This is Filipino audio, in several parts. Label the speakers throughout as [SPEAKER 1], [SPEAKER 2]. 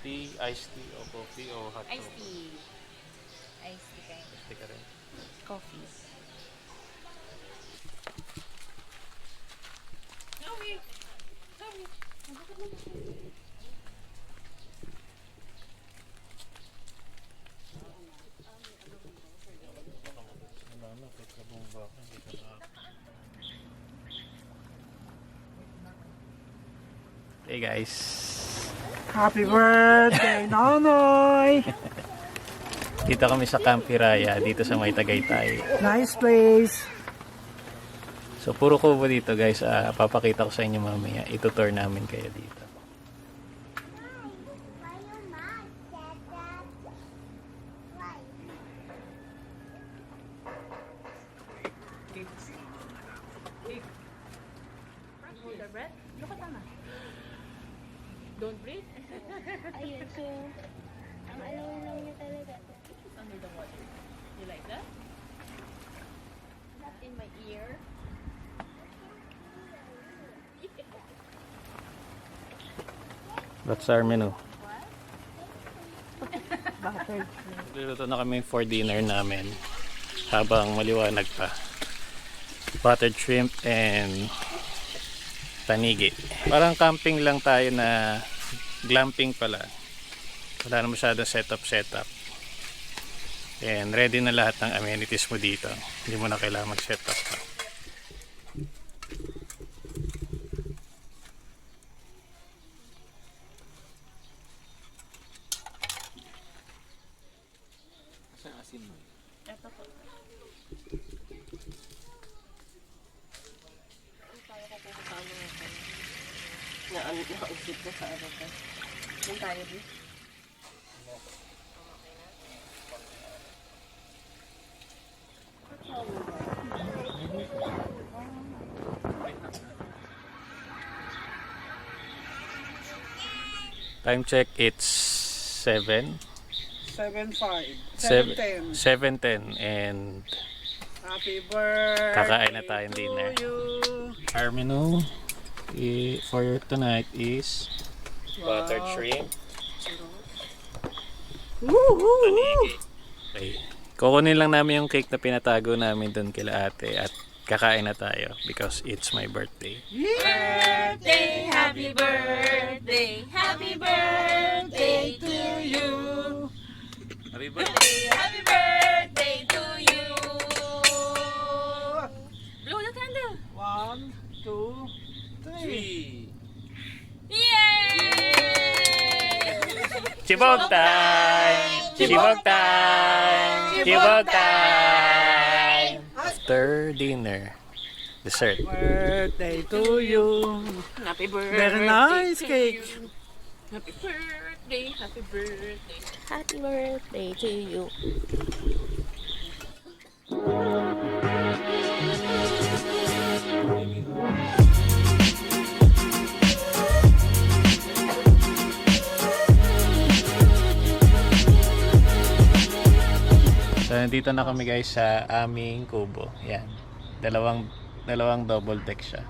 [SPEAKER 1] tea, iced tea, o coffee, o hot
[SPEAKER 2] Iced
[SPEAKER 1] chocolate?
[SPEAKER 2] tea. Iced tea kind.
[SPEAKER 1] Iced tea ka rin.
[SPEAKER 2] Coffee. Sorry. Sorry.
[SPEAKER 1] Hey guys.
[SPEAKER 3] Happy birthday, Nonoy!
[SPEAKER 1] Dito kami sa Camp Hiraya, dito sa May Tagaytay.
[SPEAKER 3] Nice place.
[SPEAKER 1] So puro kubo dito guys, papakita ko sa inyo mamaya. Itutour namin kayo dito.
[SPEAKER 2] Hold the breath. Look at Mama. Don't breathe.
[SPEAKER 4] Ayun, so, ang alam lang niya talaga.
[SPEAKER 2] Under the water. You like that? Not in my ear.
[SPEAKER 1] That's our menu.
[SPEAKER 3] Bakit?
[SPEAKER 1] Luluto na kami for dinner namin habang maliwanag pa. Buttered shrimp and tanigi. Parang camping lang tayo na glamping pala. Wala na masyadong setup. And ready na lahat ng amenities mo dito. Hindi mo na kailangan mag-setup pa.
[SPEAKER 2] Ito po.
[SPEAKER 5] Nausip ko sa ano ka. Yung tayo din.
[SPEAKER 1] Time check, it's 7.
[SPEAKER 3] 7-5.
[SPEAKER 1] 7:10
[SPEAKER 3] 7-10.
[SPEAKER 1] and
[SPEAKER 3] Happy birthday
[SPEAKER 1] kakain na tayong dinner.
[SPEAKER 3] to you.
[SPEAKER 1] Our menu for tonight is
[SPEAKER 3] Wow.
[SPEAKER 1] buttered shrimp,
[SPEAKER 3] Woohoo!
[SPEAKER 1] okay. Kukunin lang namin yung cake na pinatago namin dun kila ate at kakain na tayo because it's my birthday.
[SPEAKER 2] Birthday, happy birthday, happy birthday to you.
[SPEAKER 1] Happy birthday!
[SPEAKER 2] Happy birthday to you. Blow the candle.
[SPEAKER 3] 1, 2, 3.
[SPEAKER 2] Yay!
[SPEAKER 1] Chibog time! Chibog time! Chibog time! After dinner, dessert.
[SPEAKER 3] Birthday to you.
[SPEAKER 2] Happy birthday.
[SPEAKER 3] Very nice
[SPEAKER 2] to
[SPEAKER 3] cake.
[SPEAKER 2] you. Happy birthday, happy birthday.
[SPEAKER 4] Happy birthday to you.
[SPEAKER 1] So, nandito na kami guys sa aming kubo. Yan. Dalawang double deck siya.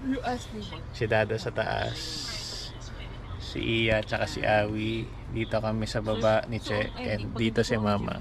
[SPEAKER 2] You asked me.
[SPEAKER 1] Si Dada sa taas. Si Iya tsaka si Awi. Dito kami sa baba ni Che. And dito si Mama.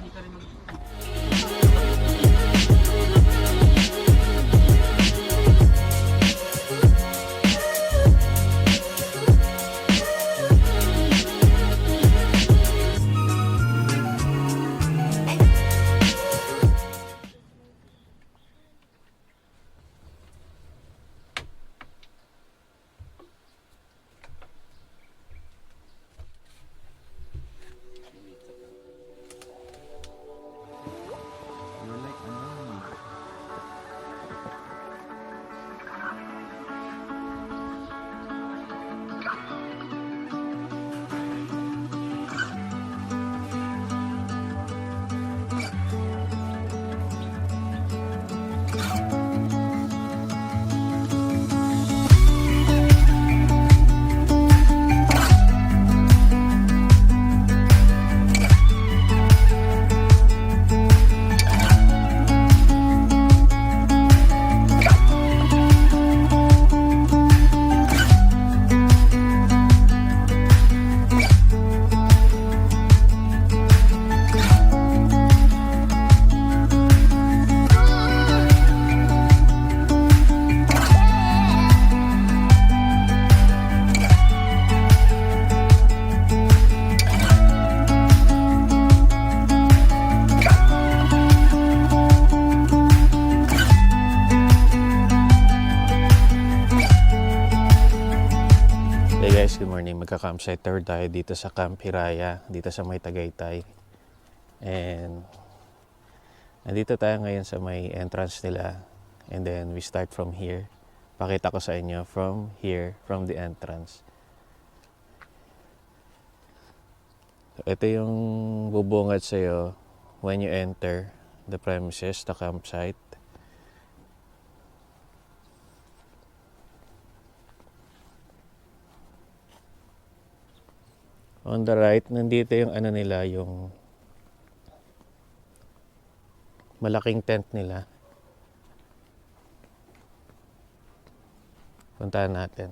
[SPEAKER 1] magka-campsite tour tayo dito sa Camp Hiraya, dito sa may Tagaytay. And nandito tayo ngayon sa may entrance nila. And then we start from here. Pakita ko sa inyo from here, from the entrance. So, ito yung bubungad sa'yo when you enter the premises, the campsite. On the right, nandito yung ano nila, yung malaking tent nila. Puntahan natin.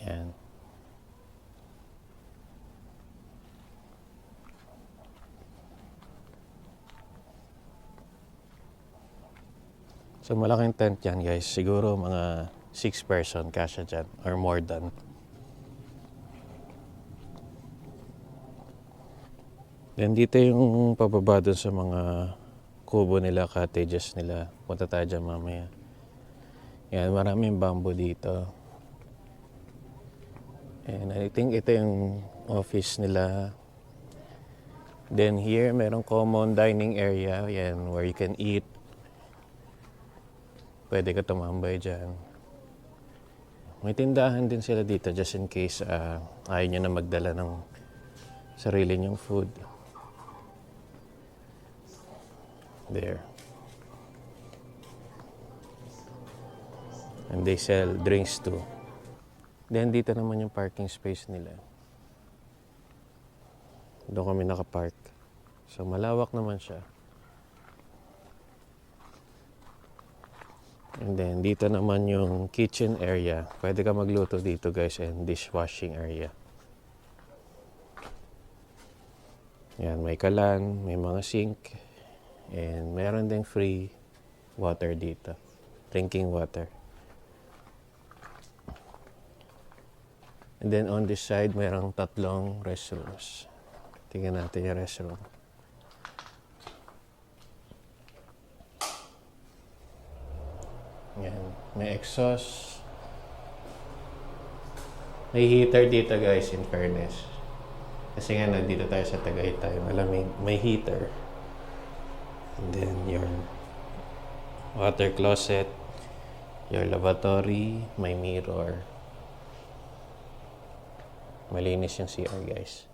[SPEAKER 1] Yan. So malaking tent yan guys. Siguro mga 6 person kasya dyan or more than. Then dito yung pababa dun sa mga kubo nila, cottages nila. Punta tayo dyan mamaya. Yan, maraming bamboo dito. And I think ito yung office nila. Then here, merong common dining area. Yan, where you can eat. Pwede ka tumambay dyan. May tindahan din sila dito just in case ayaw nyo na magdala ng sarili nyong food. There. And they sell drinks too. Then dito naman yung parking space nila. Doon kami nakapark. So malawak naman siya. And then dito naman yung kitchen area. Pwede ka magluto dito guys, and dishwashing area. Yan, may kalan, may mga sink, and meron ding free water dito. Drinking water. And then on this side, mayroong 3 restrooms. Tingnan natin yung restroom. Yan. May exhaust. May heater dito guys, in fairness. Kasi nga nandito tayo sa Tagaytay, malamig. May heater. And then your water closet, your lavatory, may mirror. Malinis yung CR guys.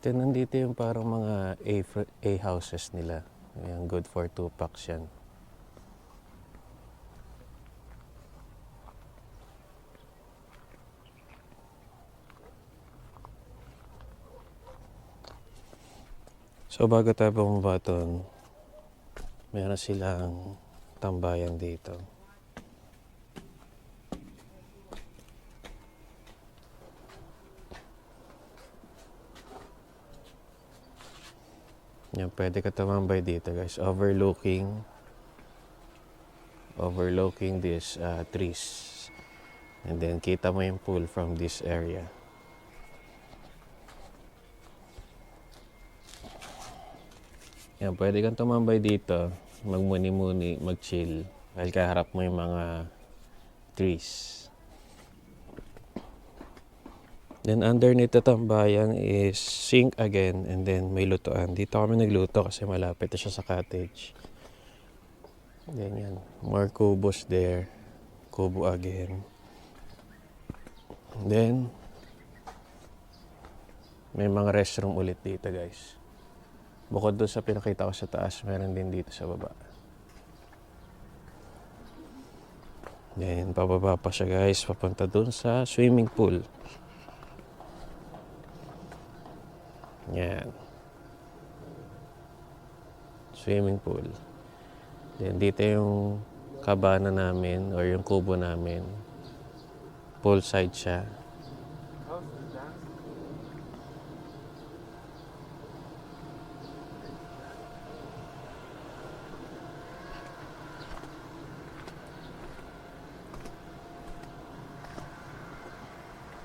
[SPEAKER 1] Then nandito yung parang mga A houses nila. Ayan, good for 2 packs yan. So bago tayo bumaba doon, meron silang tambayan dito. Yan, pwede ka tumambay dito guys, overlooking these trees. And then kita mo yung pool from this area. Yan, pwede kang tumambay dito, magmuni-muni, mag-chill, dahil kaharap mo yung mga trees. Then underneath the tambayan is sink again, and then may lutuan. Dito kami nagluto kasi malapit na siya sa cottage. Then yan, more kubos there. Kubo again. Then may mga restroom ulit dito guys. Bukod doon sa pinakita ko sa taas, meron din dito sa baba. Then pababa pa siya guys, papunta doon sa swimming pool. Yan. Swimming pool. Then dito yung kabana namin or yung kubo namin. Poolside siya.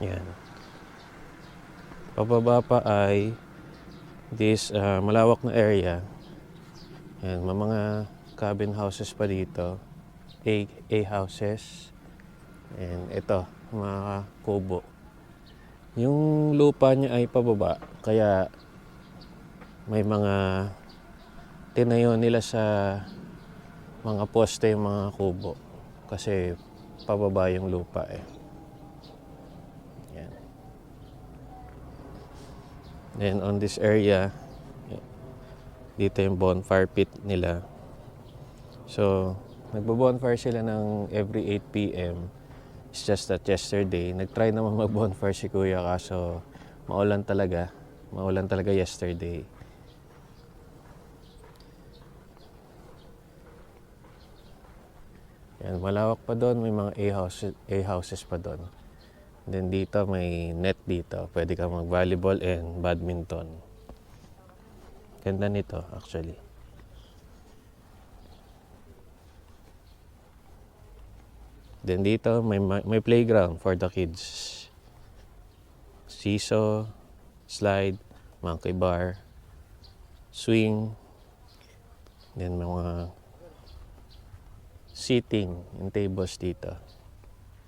[SPEAKER 1] Yan. Pababa pa ay this malawak na area. Yan, may mga cabin houses pa dito. A houses. And ito, mga kubo. Yung lupa niya ay pababa, kaya may mga tinayo nila sa mga poste yung mga kubo. Kasi pababa yung lupa eh. Yan. Then on this area, dito yung bonfire pit nila. So, nagbo-bonfire sila ng every 8 p.m. It's just that yesterday, nag-try naman mag-bonfire si Kuya kaso maulan talaga. Maulan talaga yesterday. Yan, malawak pa doon. May mga A-houses pa doon. Then dito, may net dito. Pwede ka mag-volleyball and badminton. Ganda nito, actually. Then dito, may playground for the kids. Seesaw, slide, monkey bar, swing, then mga seating and tables dito.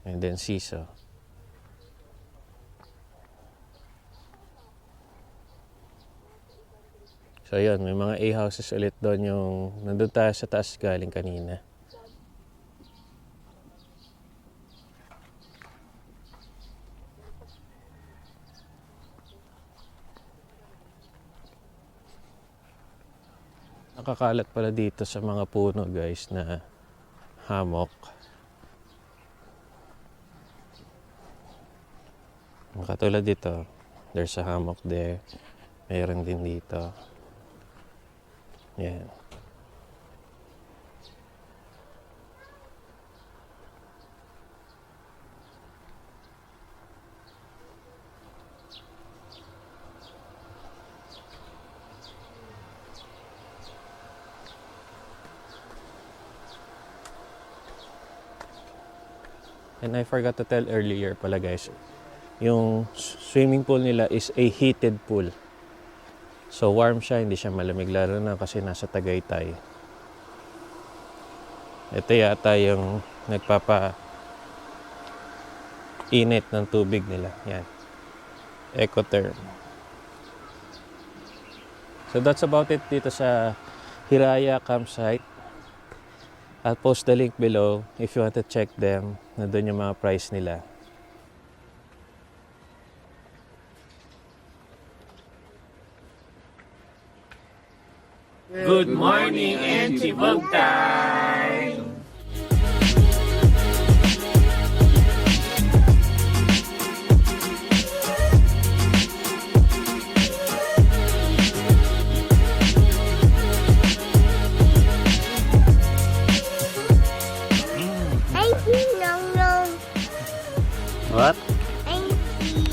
[SPEAKER 1] And then seesaw. So yun, may mga A-houses ulit doon yung nandun tayo sa taas galing kanina. Nakakalat pala dito sa mga puno guys na hammock. Katulad dito, there's a hammock there. Mayroon din dito. Yan. And I forgot to tell earlier pala guys, yung swimming pool nila is a heated pool. So warm siya, hindi siya malamig lalo na kasi nasa Tagaytay. Ito yata yung nagpapa-init ng tubig nila. Yan. Ecotherm. So that's about it dito sa Hiraya campsite. I'll post the link below if you want to check them. Nandun yung mga price nila. Good morning, Entibog time!
[SPEAKER 4] I see Nong.
[SPEAKER 1] What?
[SPEAKER 4] I see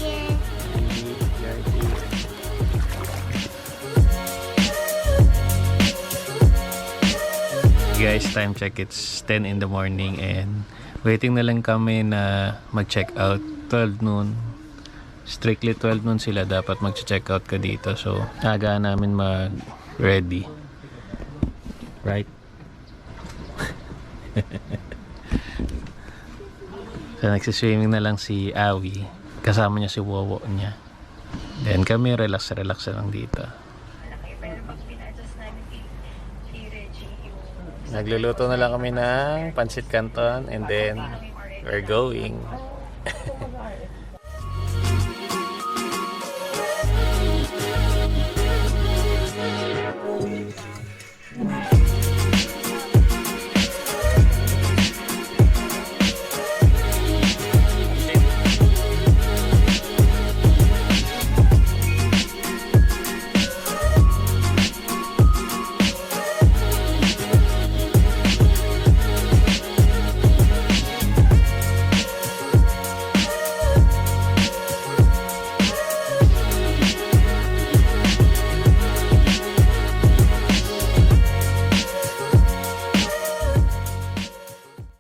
[SPEAKER 1] Guys, time check, it's 10 in the morning and waiting na lang kami na mag-check out. 12 noon. Strictly 12 noon sila dapat mag-check out ka dito. So, aga namin mag-ready. Right? So, nagsiswimming na lang si Awi. Kasama niya si Wowo niya. Then kami relax na lang dito. Nagluluto na lang kami ng pancit canton and then we're going.